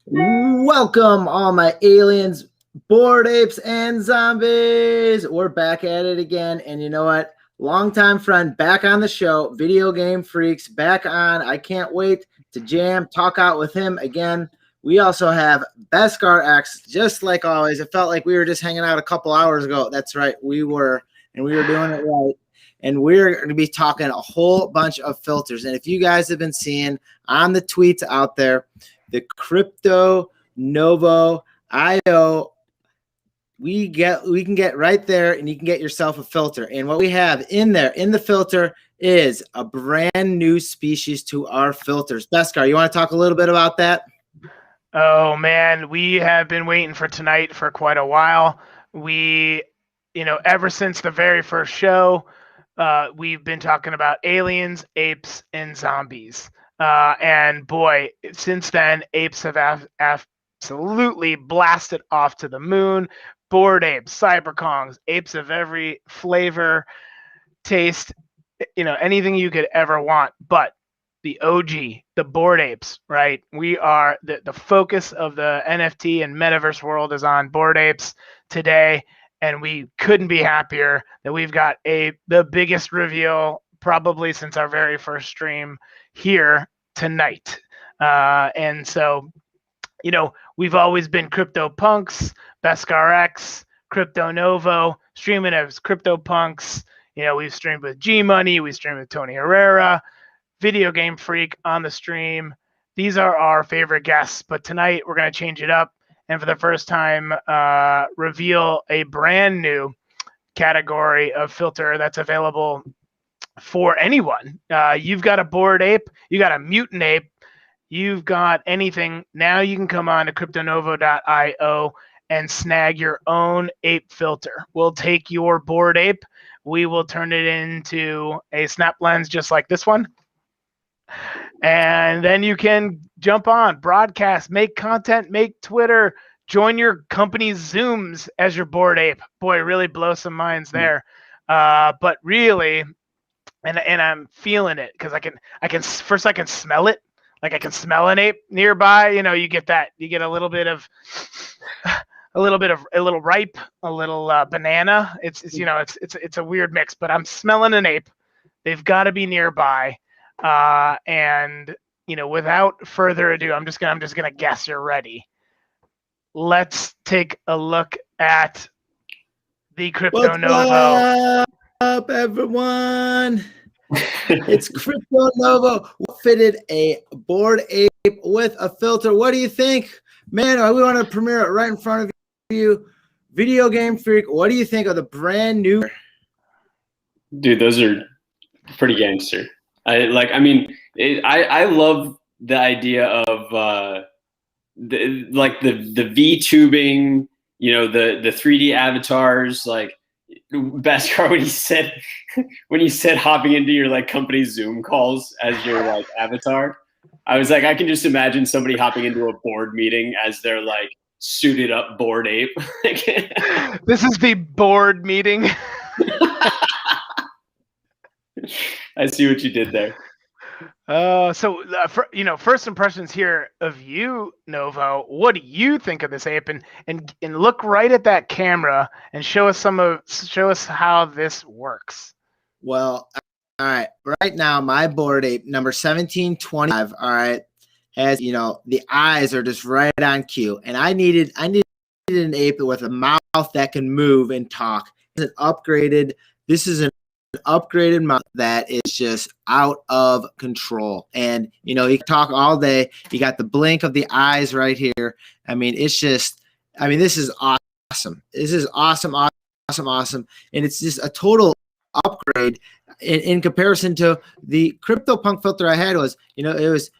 Welcome, all my aliens, bored apes, and zombies. We're back at it again. And you know what? Longtime friend back on the show, Video Game Freaks back on. I can't wait to talk out with him again. We also have BeskARx, just like always. It felt like we were just hanging out a couple hours ago. That's right, we were, and we were doing it right. And we're going to be talking a whole bunch of filters. And if you guys have been seeing on the tweets out there, the TheNovoverse we can get right there, and you can get yourself a filter. And what we have in there in the filter is a brand new species to our filters. Beskar, you want to talk a little bit about that? Oh man, we have been waiting for tonight for quite a while. We, ever since the very first show, we've been talking about aliens, apes, and zombies. And boy, since then, apes have absolutely blasted off to the moon. Bored apes, cyberkongs, apes of every flavor, taste, anything you could ever want. But the OG, the bored apes, right? We are the focus of the NFT and metaverse world is on bored apes today. And we couldn't be happier that we've got the biggest reveal probably since our very first stream here tonight. And so, we've always been CryptoPunks, BeskARx, CryptoNovo, streaming as CryptoPunks. We've streamed with G Money, we streamed with Tony Herrera, Video Game Freak on the stream. These are our favorite guests, but tonight we're going to change it up and for the first time reveal a brand new category of filter that's available for anyone. You've got a bored ape, you got a mutant ape, you've got anything. Now you can come on to cryptonovo.io and snag your own ape filter. We'll take your bored ape, we will turn it into a snap lens just like this one. And then you can jump on, broadcast, make content, make Twitter, join your company's Zooms as your bored ape. Boy, really blow some minds there. But really, and I'm feeling it because I can smell it. Like I can smell an ape nearby. You get that. You get a little ripe, a little banana. It's a weird mix, but I'm smelling an ape. They've got to be nearby. And without further ado, I'm just gonna guess you're ready. Let's take a look at the CryptoNovo. What's up, everyone? It's CryptoNovo. Fitted a bored ape with a filter. What do you think, man? We want to premiere it right in front of you. Video Game Freak. What do you think of the brand new? Dude, those are pretty gangster. I love the idea of the V tubing, the 3D avatars, like Beskar when you said hopping into your company Zoom calls as your avatar. I was like, I can just imagine somebody hopping into a board meeting as their suited up bored ape. This is the board meeting. I see what you did there. First impressions here of you, Novo. What do you think of this ape? And look right at that camera and show us how this works. Well, all right. Right now, my bored ape number 1725. All right, has the eyes are just right on cue, and I needed an ape with a mouth that can move and talk. This is an upgraded mouth that is just out of control, and you can talk all day. You got the blink of the eyes right here. This is awesome. This is awesome, and it's just a total upgrade in comparison to the CryptoPunk filter I had. It was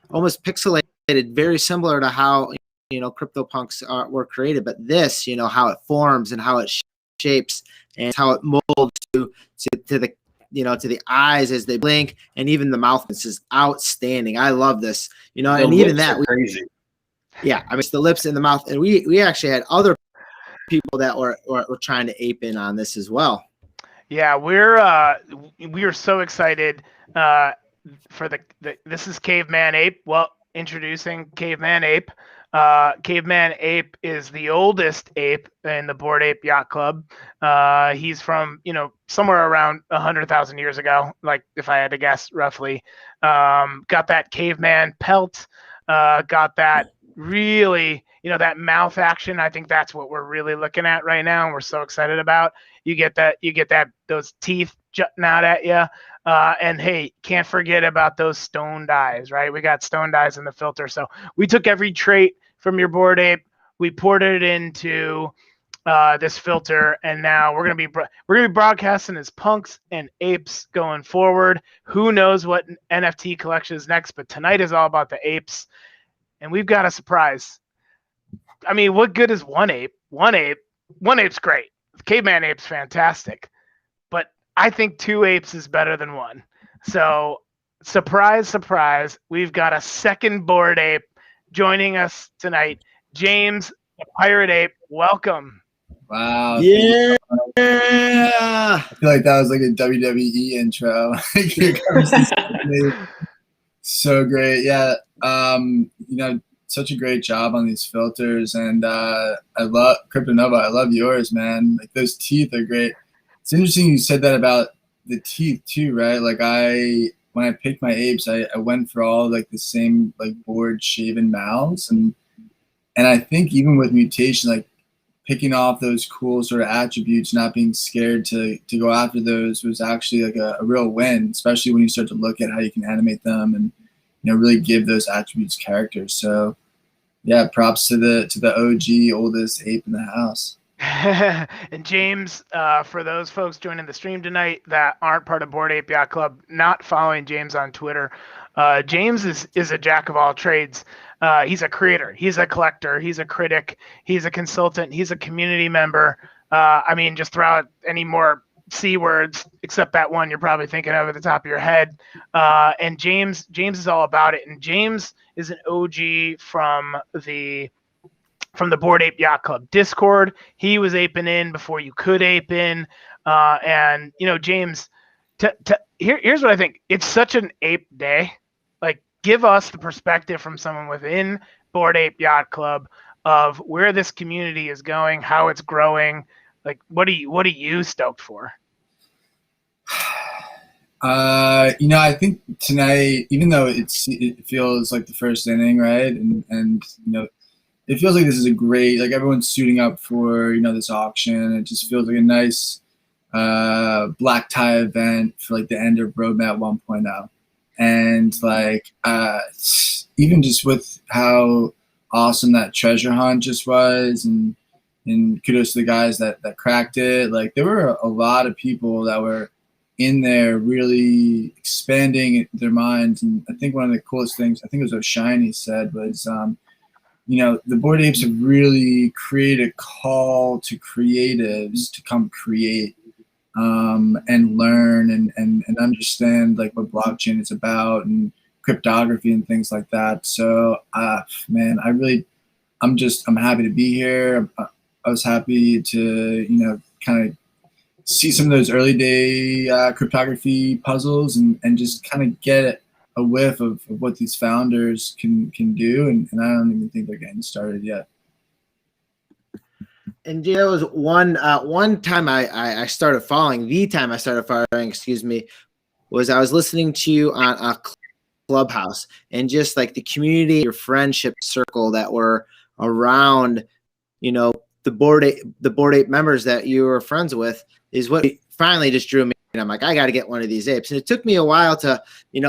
almost pixelated, very similar to how CryptoPunks were created, but this, how it forms and how it shapes and how it molds to the to the eyes as they blink, and even the mouth. This is outstanding. I love this. And even that, crazy. Yeah, it's the lips and the mouth, and we actually had other people that were trying to ape in on this as well. Yeah, we are so excited. for the this is Caveman Ape. Well, introducing Caveman Ape. Caveman Ape is the oldest ape in the Bored Ape Yacht Club. He's from, somewhere around 100,000 years ago, like if I had to guess roughly. Got that caveman pelt, got that really, that mouth action. I think that's what we're really looking at right now, and we're so excited about. You get those teeth jutting out at you. And hey, can't forget about those stoned eyes, right? We got stoned eyes in the filter. So we took every trait from your Bored Ape, we poured it into this filter, and now we're gonna be broadcasting as punks and apes going forward. Who knows what NFT collection is next? But tonight is all about the apes, and we've got a surprise. I mean, what good is one ape? One ape's great. Caveman Ape's fantastic, but I think two apes is better than one. So, surprise, surprise, we've got a second Bored Ape joining us tonight. James, the Pirate Ape, welcome. Wow. Yeah. I feel like that was like a WWE intro. So great. Yeah. Such a great job on these filters. And I love CryptoNova. I love yours, man. Like those teeth are great. It's interesting you said that about the teeth too, right? Like when I picked my apes, I went for all like the same like bored shaven mouths. And I think even with mutation, like picking off those cool sort of attributes, not being scared to go after those was actually like a real win, especially when you start to look at how you can animate them and, really give those attributes character. So yeah, props to the OG oldest ape in the house. And James, for those folks joining the stream tonight that aren't part of Bored Ape Yacht Club, not following James on Twitter, James is a jack of all trades. He's a creator, he's a collector, he's a critic, he's a consultant, he's a community member. I mean, just throw out any more C words except that one you're probably thinking of at the top of your head. And James is all about it. And James is an OG from the Bored Ape Yacht Club Discord. He was aping in before you could ape in. And James, here's what I think. It's such an ape day. Like, give us the perspective from someone within Bored Ape Yacht Club of where this community is going, how it's growing. Like, what are you stoked for? I think tonight, even though it feels like the first inning, right? And it feels like this is a great, like everyone's suiting up for, this auction. It just feels like a nice black tie event for like the end of Roadmap 1.0. And like, even just with how awesome that treasure hunt just was, and kudos to the guys that cracked it. Like there were a lot of people that were in there really expanding their minds. And I think one of the coolest things, I think it was what Shiny said, was, the Bored Apes have really created a call to creatives to come create and learn and understand like what blockchain is about and cryptography and things like that. So, man, I'm happy to be here. I was happy to, kind of see some of those early day cryptography puzzles and just kind of get a whiff of what these founders can do. And I don't even think they're getting started yet. And there was one time I started following. The time I started following, was I was listening to you on a Clubhouse, and just like the community, your friendship circle that were around, the Bored Ape members that you were friends with is what finally just drew me. And I'm like, I got to get one of these apes. And it took me a while to,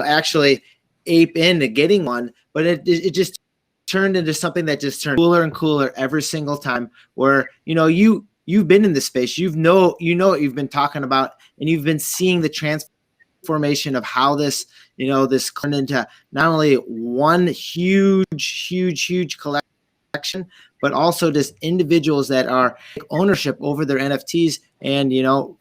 actually ape into getting one, but it just turned into something that just turned cooler and cooler every single time, where, you've been in this space, what you've been talking about, and you've been seeing the transformation of how this, this turned into not only one huge collection, but also just individuals that are ownership over their NFTs. And,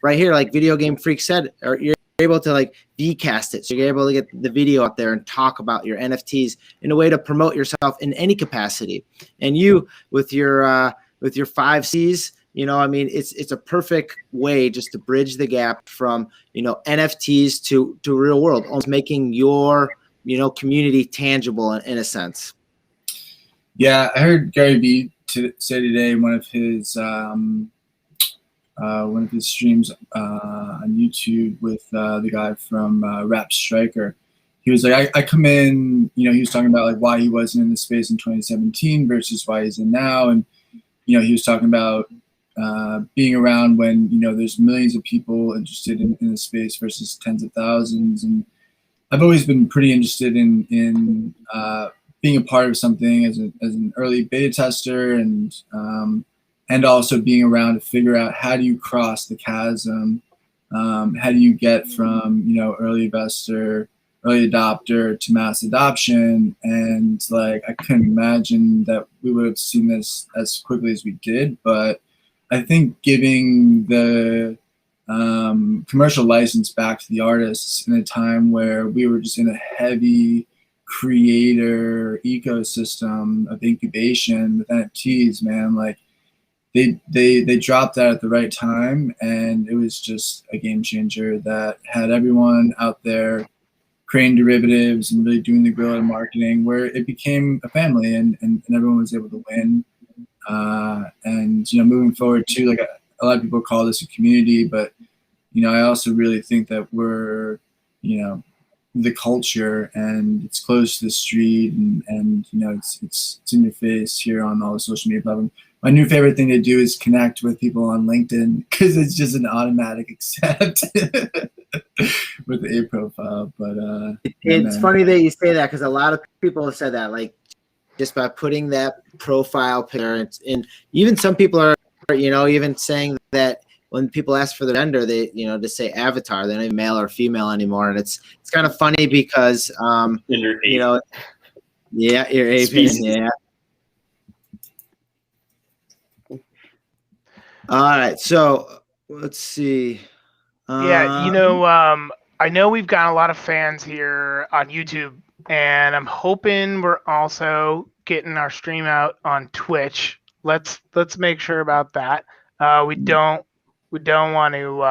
right here, like Video Game Freak said, you're able to like vcast it. So you're able to get the video up there and talk about your NFTs in a way to promote yourself in any capacity. And you with your 5 C's, You know, I mean, it's a perfect way just to bridge the gap from, you know, NFTs to real world, almost making your, you know, community tangible in a sense. Yeah, I heard Gary Vee say today in one of his streams on YouTube with the guy from Rap Striker. He was like, I come in, you know, he was talking about like why he wasn't in the space in 2017 versus why he's in now. And, you know, he was talking about being around when, you know, there's millions of people interested in the space versus tens of thousands. And I've always been pretty interested in being a part of something as an early beta tester, and also being around to figure out how do you cross the chasm, how do you get from, you know, early investor, early adopter to mass adoption. And like, I couldn't imagine that we would have seen this as quickly as we did, but I think giving the commercial license back to the artists in a time where we were just in a heavy creator ecosystem of incubation with NFTs, man, like they dropped that at the right time, and it was just a game changer that had everyone out there creating derivatives and really doing the guerrilla marketing, where it became a family, and everyone was able to win. And, you know, moving forward too, like a lot of people call this a community, but, you know, I also really think that we're, you know, the culture, and it's close to the street, and you know, it's in your face here on all the social media platforms. My new favorite thing to do is connect with people on LinkedIn, because it's just an automatic accept with a profile. But it's funny that you say that, because a lot of people have said that, like, just by putting that profile picture, and even some people are, you know, even saying that when people ask for the gender, they, you know, just say avatar, they don't even male or female anymore. And it's kind of funny because, you know, yeah, you're ape, yeah. All right, so let's see. Yeah, you know, I know we've got a lot of fans here on YouTube, and I'm hoping we're also getting our stream out on Twitch. Let's make sure about that. We don't want to.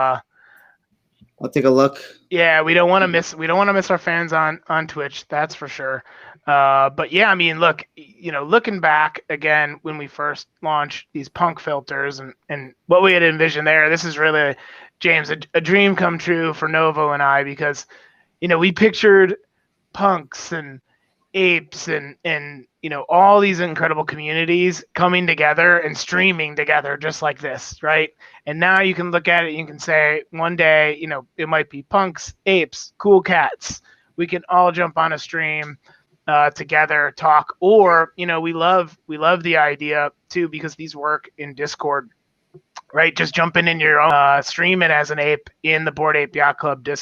I'll take a look. Yeah, we don't want to miss our fans on Twitch. That's for sure. But yeah, I mean, look, you know, looking back again when we first launched these punk filters and what we had envisioned there, this is really, James, a dream come true for Novo and I, because, you know, we pictured punks and apes and you know, all these incredible communities coming together and streaming together just like this, right? And now you can look at it and you can say, one day, you know, it might be punks, apes, cool cats. We can all jump on a stream together, talk, or, you know, we love the idea too, because these work in Discord, right? Just jumping in your own stream it as an ape in the Bored Ape Yacht Club Discord.